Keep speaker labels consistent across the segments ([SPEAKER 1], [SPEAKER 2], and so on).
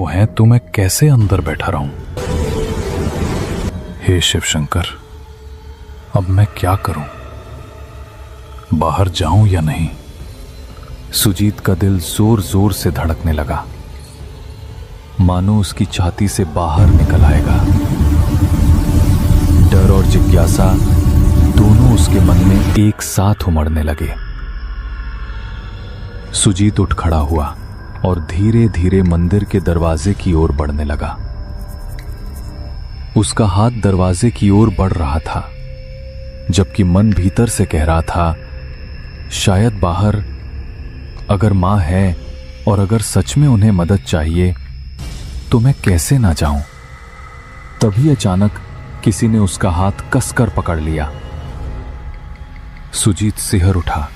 [SPEAKER 1] वो हैं तो मैं कैसे अंदर बैठा रहूं? हे शिव शंकर, अब मैं क्या करूं? बाहर जाऊं या नहीं?
[SPEAKER 2] सुजीत का दिल जोर जोर से धड़कने लगा, मानो उसकी छाती से बाहर निकल आएगा। डर और जिज्ञासा दोनों उसके मन में एक साथ उमड़ने लगे। सुजीत उठ खड़ा हुआ और धीरे धीरे मंदिर के दरवाजे की ओर बढ़ने लगा। उसका हाथ दरवाजे की ओर बढ़ रहा था, जबकि मन भीतर से कह रहा था, शायद बाहर अगर मां है और अगर सच में उन्हें मदद चाहिए तो मैं कैसे ना जाऊं। तभी अचानक किसी ने उसका हाथ कसकर पकड़ लिया। सुजीत सिहर उठा,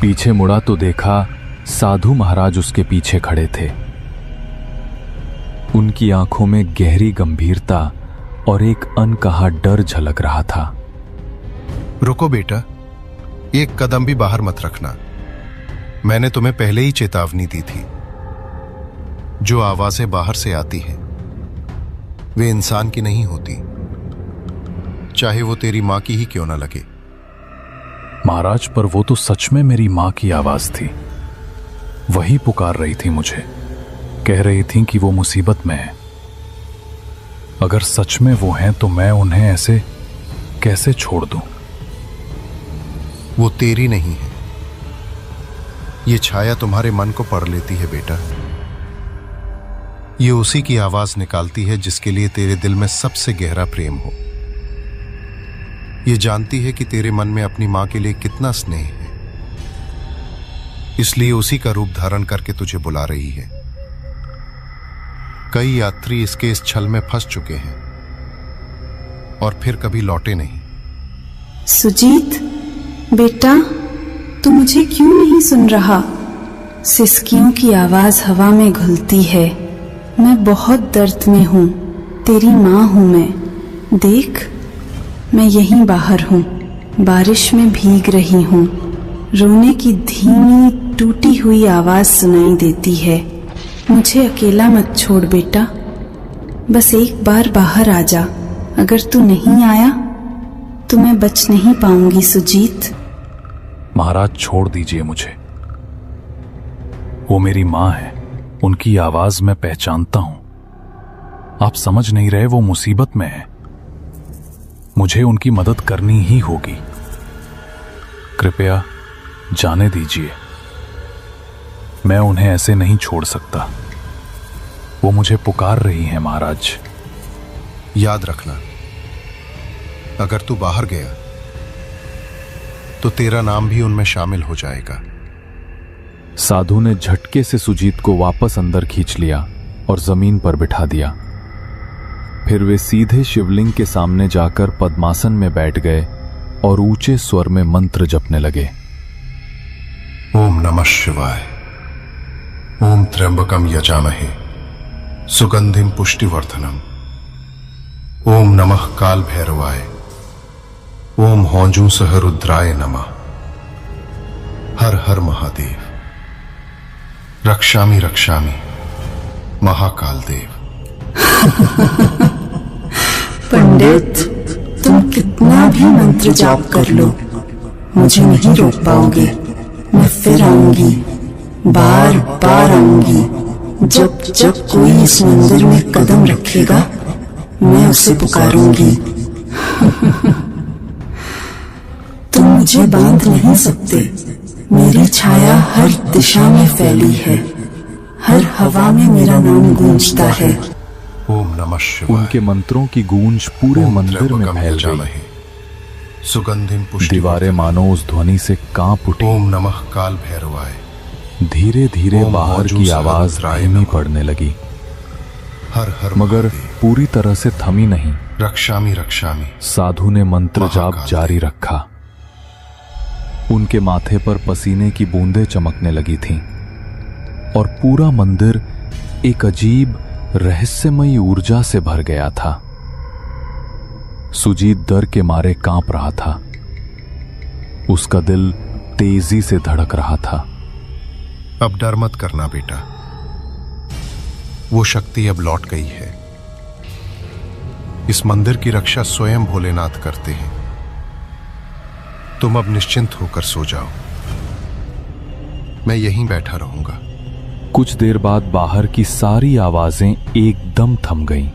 [SPEAKER 2] पीछे मुड़ा तो देखा साधु महाराज उसके पीछे खड़े थे। उनकी आंखों में गहरी गंभीरता और एक अनकहा डर झलक रहा था।
[SPEAKER 3] रुको बेटा, एक कदम भी बाहर मत रखना। मैंने तुम्हें पहले ही चेतावनी दी थी। जो आवाजें बाहर से आती हैं वे इंसान की नहीं होती, चाहे वो तेरी मां की ही क्यों ना लगे।
[SPEAKER 1] महाराज, पर वो तो सच में मेरी मां की आवाज थी। वही पुकार रही थी मुझे, कह रही थी कि वो मुसीबत में है। अगर सच में वो हैं तो मैं उन्हें ऐसे कैसे छोड़ दूं?
[SPEAKER 3] वो तेरी नहीं है, ये छाया तुम्हारे मन को पढ़ लेती है बेटा। ये उसी की आवाज निकालती है जिसके लिए तेरे दिल में सबसे गहरा प्रेम हो। ये जानती है कि तेरे मन में अपनी मां के लिए कितना स्नेह है, इसलिए उसी का रूप धारण करके तुझे बुला रही है। कई यात्री इसके इस छल में फंस चुके हैं और फिर कभी लौटे नहीं।
[SPEAKER 4] सुजीत बेटा, तू मुझे क्यों नहीं सुन रहा? सिसकियों की आवाज हवा में घुलती है। मैं बहुत दर्द में हूं, तेरी मां हूं मैं। देख, मैं यहीं बाहर हूं, बारिश में भीग रही हूं। रोने की धीमी टूटी हुई आवाज सुनाई देती है। मुझे अकेला मत छोड़ बेटा, बस एक बार बाहर आ जा। अगर तू नहीं आया तो मैं बच नहीं पाऊंगी सुजीत।
[SPEAKER 1] महाराज, छोड़ दीजिए मुझे। वो मेरी मां है, उनकी आवाज मैं पहचानता हूं। आप समझ नहीं रहे, वो मुसीबत में है। मुझे उनकी मदद करनी ही होगी। कृपया जाने दीजिए, मैं उन्हें ऐसे नहीं छोड़ सकता। वो मुझे पुकार रही हैं महाराज।
[SPEAKER 3] याद रखना, अगर तू बाहर गया तो तेरा नाम भी उनमें शामिल हो जाएगा।
[SPEAKER 2] साधु ने झटके से सुजीत को वापस अंदर खींच लिया और जमीन पर बिठा दिया। फिर वे सीधे शिवलिंग के सामने जाकर पद्मासन में बैठ गए और ऊंचे स्वर में मंत्र जपने लगे।
[SPEAKER 3] ओम नमः शिवाय, ओम त्र्यंबकम यजामहे सुगंधिम पुष्टिवर्धनम, ओम नमः काल भैरवाय, ओम हौजू सह रुद्राय नमः। हर हर महादेव, रक्षामि रक्षामि महाकाल देव।
[SPEAKER 4] पंडित, तुम कितना भी मंत्र जाप कर लो, मुझे नहीं रोक पाओगे। मैं फिर आऊंगी, बार बार आऊंगी। जब जब कोई इस मंदिर में कदम रखेगा मैं उसे पुकारूंगी। तुम मुझे बांध नहीं सकते। मेरी छाया हर दिशा में फैली है, हर हवा में मेरा नाम गूंजता है।
[SPEAKER 3] ओम नमः शिवाय।
[SPEAKER 2] उनके मंत्रों की गूंज पूरे मंदिर में फैल गई।
[SPEAKER 3] सुगंधिम पुष्टि,
[SPEAKER 2] दीवारें मानो उस ध्वनि से कांप उठी।
[SPEAKER 3] ओम नमः काल भैरवाय।
[SPEAKER 2] धीरे धीरे बाहर की आवाज धीमी पड़ने लगी,
[SPEAKER 3] हर हर
[SPEAKER 2] मगर पूरी तरह से थमी नहीं।
[SPEAKER 3] रक्षामि रक्षामि।
[SPEAKER 2] साधु ने मंत्र जाप जारी रखा। उनके माथे पर पसीने की बूंदें चमकने लगी थीं और पूरा मंदिर एक अजीब रहस्यमयी ऊर्जा से भर गया था। सुजीत डर के मारे कांप रहा था। उसका दिल तेजी से धड़क रहा था।
[SPEAKER 3] अब डर मत करना बेटा, वो शक्ति अब लौट गई है। इस मंदिर की रक्षा स्वयं भोलेनाथ करते हैं। तुम अब निश्चिंत होकर सो जाओ, मैं यहीं बैठा रहूंगा।
[SPEAKER 2] कुछ देर बाद बाहर की सारी आवाजें एकदम थम गईं।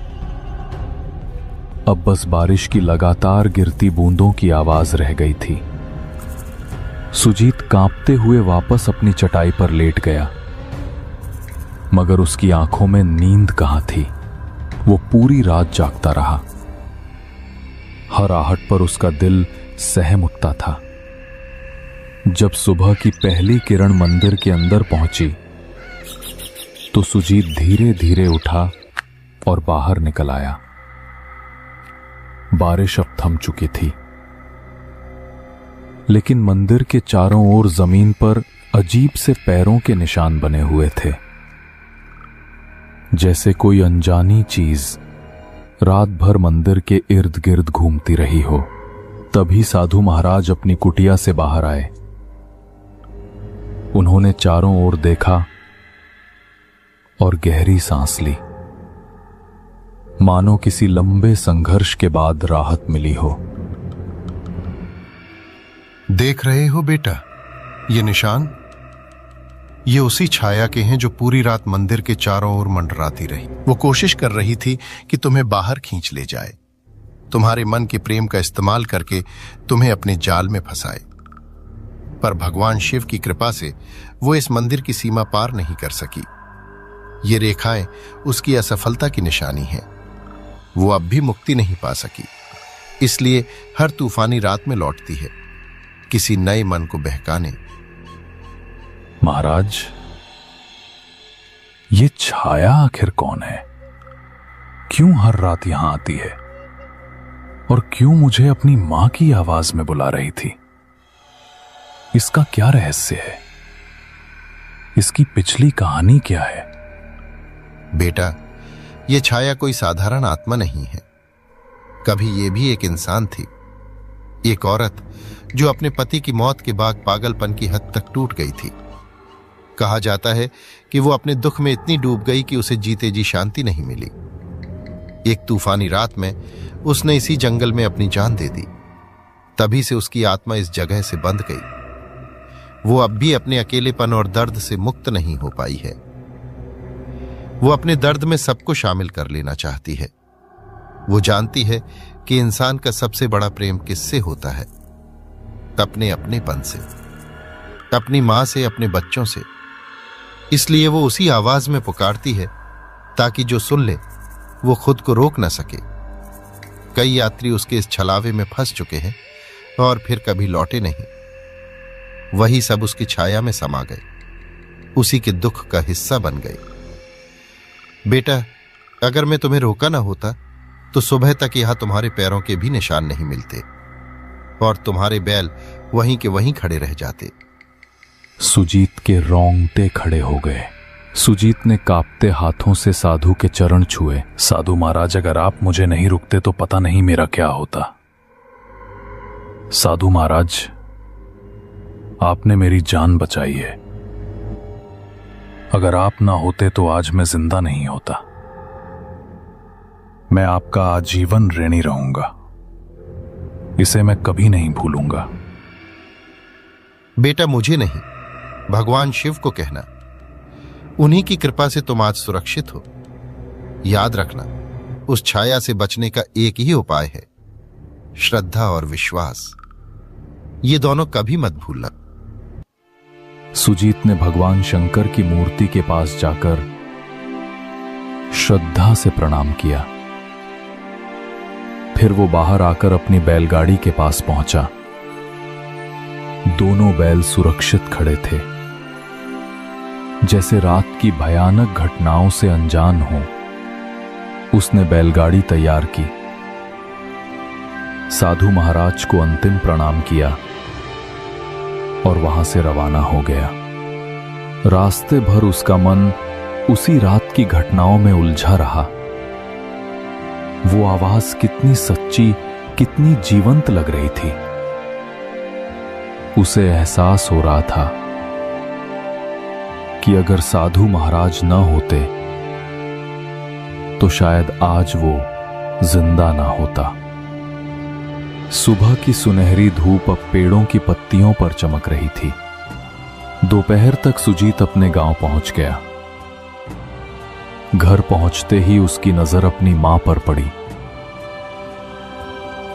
[SPEAKER 2] अब बस बारिश की लगातार गिरती बूंदों की आवाज रह गई थी। सुजीत कांपते हुए वापस अपनी चटाई पर लेट गया, मगर उसकी आंखों में नींद कहां थी। वो पूरी रात जागता रहा। हर आहट पर उसका दिल सहम उठता था। जब सुबह की पहली किरण मंदिर के अंदर पहुंची तो सुजीत धीरे धीरे उठा और बाहर निकल आया। बारिश अब थम चुकी थी, लेकिन मंदिर के चारों ओर जमीन पर अजीब से पैरों के निशान बने हुए थे, जैसे कोई अनजानी चीज रात भर मंदिर के इर्द गिर्द घूमती रही हो। तभी साधु महाराज अपनी कुटिया से बाहर आए। उन्होंने चारों ओर देखा और गहरी सांस ली, मानो किसी लंबे संघर्ष के बाद राहत मिली हो।
[SPEAKER 3] देख रहे हो बेटा, ये निशान, ये उसी छाया के हैं जो पूरी रात मंदिर के चारों ओर मंडराती रही। वो कोशिश कर रही थी कि तुम्हें बाहर खींच ले जाए, तुम्हारे मन के प्रेम का इस्तेमाल करके तुम्हें अपने जाल में फंसाए। पर भगवान शिव की कृपा से वो इस मंदिर की सीमा पार नहीं कर सकी। ये रेखाएं उसकी असफलता की निशानी हैं। वो अब भी मुक्ति नहीं पा सकी, इसलिए हर तूफानी रात में लौटती है, किसी नए मन को बहकाने।
[SPEAKER 1] महाराज, ये छाया आखिर कौन है? क्यों हर रात यहां आती है? और क्यों मुझे अपनी मां की आवाज में बुला रही थी? इसका क्या रहस्य है? इसकी पिछली कहानी क्या है?
[SPEAKER 3] बेटा, ये छाया कोई साधारण आत्मा नहीं है। कभी ये भी एक इंसान थी, एक औरत जो अपने पति की मौत के बाद पागलपन की हद तक टूट गई थी। कहा जाता है कि वो अपने दुख में इतनी डूब गई कि उसे जीते जी शांति नहीं मिली। एक तूफानी रात में उसने इसी जंगल में अपनी जान दे दी। तभी से उसकी आत्मा इस जगह से बंध गई। वो अब भी अपने अकेलेपन और दर्द से मुक्त नहीं हो पाई है। वो अपने दर्द में सबको शामिल कर लेना चाहती है। वो जानती है कि इंसान का सबसे बड़ा प्रेम किससे होता है? अपने अपनेपन से, अपनी मां से, अपने बच्चों से। इसलिए वो उसी आवाज में पुकारती है ताकि जो सुन ले वो खुद को रोक न सके। कई यात्री उसके इस छलावे में फंस चुके हैं और फिर कभी लौटे नहीं। वही सब उसकी छाया में समा गए, उसी के दुख का हिस्सा बन गए। बेटा, अगर मैं तुम्हें रोका ना होता तो सुबह तक यहां तुम्हारे पैरों के भी निशान नहीं मिलते और तुम्हारे बैल वहीं के वहीं खड़े रह जाते।
[SPEAKER 2] सुजीत के रोंगटे खड़े हो गए। सुजीत ने कांपते हाथों से साधु के चरण छुए।
[SPEAKER 1] साधु महाराज, अगर आप मुझे नहीं रुकते तो पता नहीं मेरा क्या होता। साधु महाराज, आपने मेरी जान बचाई है। अगर आप ना होते तो आज मैं जिंदा नहीं होता। मैं आपका आजीवन ऋणी रहूंगा, इसे मैं कभी नहीं भूलूंगा।
[SPEAKER 3] बेटा, मुझे नहीं, भगवान शिव को कहना। उन्हीं की कृपा से तुम आज सुरक्षित हो। याद रखना, उस छाया से बचने का एक ही उपाय है, श्रद्धा और विश्वास। ये दोनों कभी मत भूलना।
[SPEAKER 2] सुजीत ने भगवान शंकर की मूर्ति के पास जाकर श्रद्धा से प्रणाम किया। फिर वो बाहर आकर अपनी बैलगाड़ी के पास पहुंचा। दोनों बैल सुरक्षित खड़े थे, जैसे रात की भयानक घटनाओं से अनजान हो। उसने बैलगाड़ी तैयार की, साधु महाराज को अंतिम प्रणाम किया और वहां से रवाना हो गया। रास्ते भर उसका मन उसी रात की घटनाओं में उलझा रहा। वो आवाज कितनी सच्ची, कितनी जीवंत लग रही थी। उसे एहसास हो रहा था कि अगर साधु महाराज न होते तो शायद आज वो जिंदा ना होता। सुबह की सुनहरी धूप अब पेड़ों की पत्तियों पर चमक रही थी। दोपहर तक सुजीत अपने गांव पहुंच गया। घर पहुंचते ही उसकी नजर अपनी मां पर पड़ी।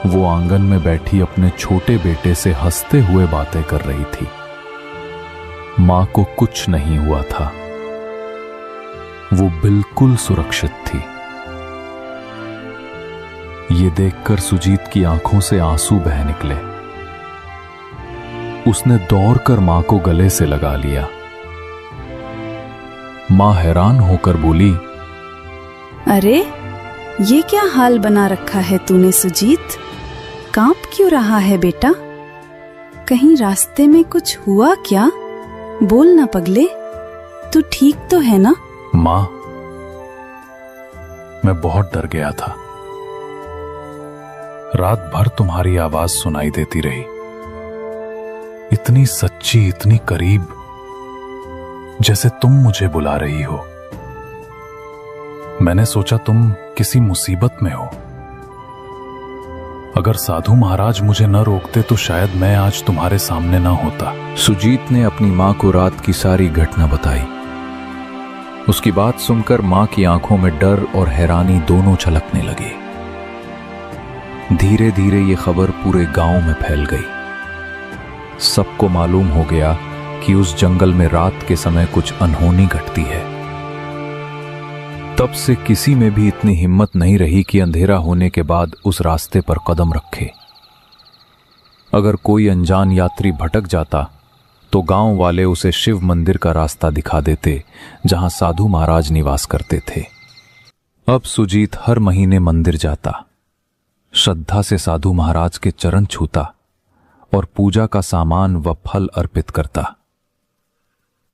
[SPEAKER 2] वो आंगन में बैठी अपने छोटे बेटे से हंसते हुए बातें कर रही थी। मां को कुछ नहीं हुआ था। वो बिल्कुल सुरक्षित थी। ये देखकर सुजीत की आंखों से आंसू बह निकले। उसने दौड़कर मां को गले से लगा लिया। मां हैरान होकर बोली,
[SPEAKER 4] अरे ये क्या हाल बना रखा है तूने सुजीत? कांप क्यों रहा है बेटा? कहीं रास्ते में कुछ हुआ क्या? बोल ना पगले, तू ठीक तो है ना?
[SPEAKER 1] मां, मैं बहुत डर गया था। रात भर तुम्हारी आवाज सुनाई देती रही, इतनी सच्ची, इतनी करीब, जैसे तुम मुझे बुला रही हो। मैंने सोचा तुम किसी मुसीबत में हो। अगर साधु महाराज मुझे न रोकते तो शायद मैं आज तुम्हारे सामने न होता।
[SPEAKER 2] सुजीत ने अपनी मां को रात की सारी घटना बताई। उसकी बात सुनकर मां की आंखों में डर और हैरानी दोनों छलकने लगी। धीरे धीरे ये खबर पूरे गांव में फैल गई। सबको मालूम हो गया कि उस जंगल में रात के समय कुछ अनहोनी घटती है। तब से किसी में भी इतनी हिम्मत नहीं रही कि अंधेरा होने के बाद उस रास्ते पर कदम रखे। अगर कोई अनजान यात्री भटक जाता तो गांव वाले उसे शिव मंदिर का रास्ता दिखा देते, जहां साधु महाराज निवास करते थे। अब सुजीत हर महीने मंदिर जाता, श्रद्धा से साधु महाराज के चरण छूता और पूजा का सामान व फल अर्पित करता।